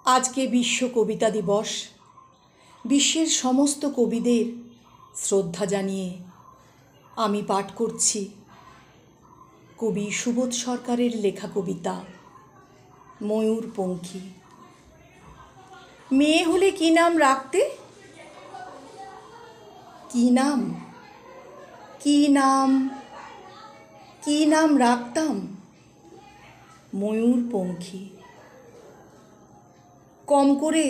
আজকে বিশ্ব কবিতা দিবস। বিশ্বের সমস্ত কবিদের শ্রদ্ধা জানিয়ে আমি পাঠ করছি কবি সুবোধ সরকারের লেখা কবিতা ময়ূরপঙ্খী। মেয়ে হলে কি নাম রাখতে? কি নাম কি নাম কি নাম রাখতাম? ময়ূরপঙ্খী। কম করে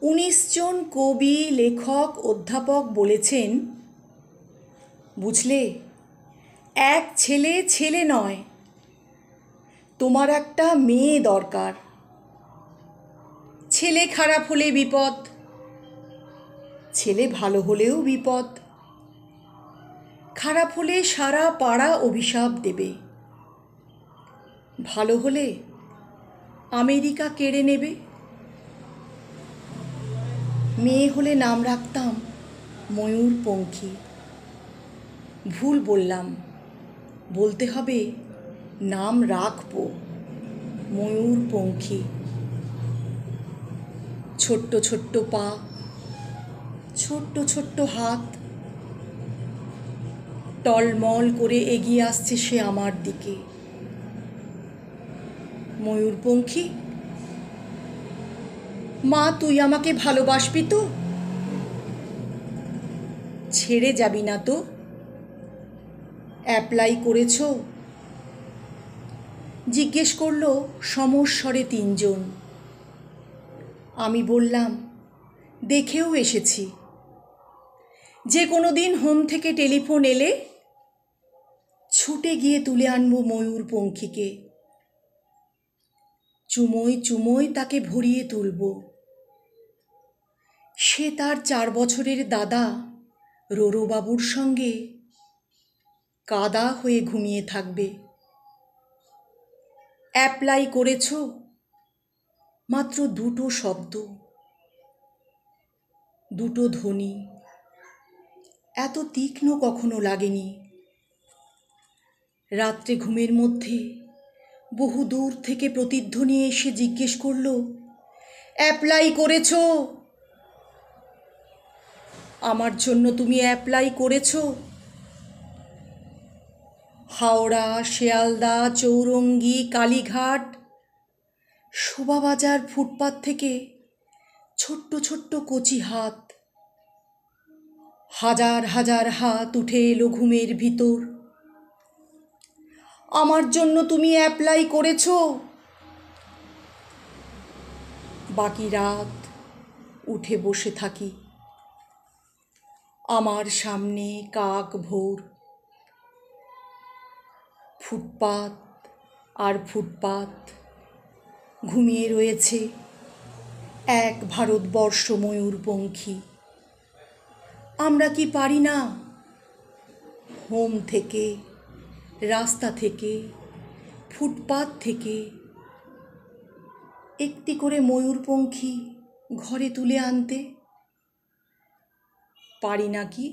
১৯ জন কবি, লেখক, অধ্যাপক বলেছেন, বুঝলে, এক ছেলে ছেলে নয়, তোমার একটা মেয়ে দরকার। ছেলে খারাপ হলে বিপদ, ছেলে ভালো হলেও বিপদ। খারাপ হলে সারা পাড়া অভিশাপ দেবে, ভালো হলে আমেরিকা কেড়ে নেবে। মেয়ে হলে নাম রাখতাম ময়ূরপঙ্খী। ভুল বললাম, বলতে হবে নাম রাখবো ময়ূরপঙ্খী। ছোট্ট ছোট্ট পা, ছোট্ট ছোট্ট হাত, টলমল করে এগিয়ে আসছে সে আমার দিকে। ময়ূরপঙ্খী, মা তুই আমাকে ভালোবাসবি তো? ছেড়ে যাবি না তো? অ্যাপ্লাই করেছ? জিজ্ঞেস করলো সমস্বরে ৩ জন। আমি বললাম দেখেও এসেছি। যে কোনো দিন হোম থেকে টেলিফোন এলে ছুটে গিয়ে তুলে আনবো ময়ূরপঙ্খীকে। চুমোয় চুমোয় তাকে ভরিয়ে তুলব। সে তার ৪ বছরের দাদা রোরোবাবুর সঙ্গে কাদা হয়ে ঘুমিয়ে থাকবে। অ্যাপ্লাই করেছ? মাত্র ২টো শব্দ, ২টো ধ্বনি, এত তীক্ষ্ণ কখনো লাগেনি। রাত্রে ঘুমের মধ্যে বহু দূর থেকে প্রতিধ্বনি এসে জিজ্ঞেস করল, অ্যাপ্লাই করেছ? আমার জন্য তুমি অ্যাপ্লাই করেছ? হাওড়া, শিয়ালদা, চৌরঙ্গি, কালীঘাট, শোভাবাজার ফুটপাত থেকে ছোট্ট ছোট্ট কচি হাত, হাজার হাজার হাত উঠে এলো ঘুমের ভিতর। আমার জন্য তুমি অ্যাপ্লাই করেছ? বাকি রাত উঠে বসে থাকি। আমার সামনে কাক ভোর। ফুটপাত আর ফুটপাত ঘুমিয়ে রয়েছে এক ভারতবর্ষ ময়ূরপঙ্খী। আমরা কি পারি না হোম থেকে, রাস্তা থেকে, ফুটপাত থেকে একটি করে ময়ূরপঙ্খী ঘরে তুলে আনতে? পারি না কি?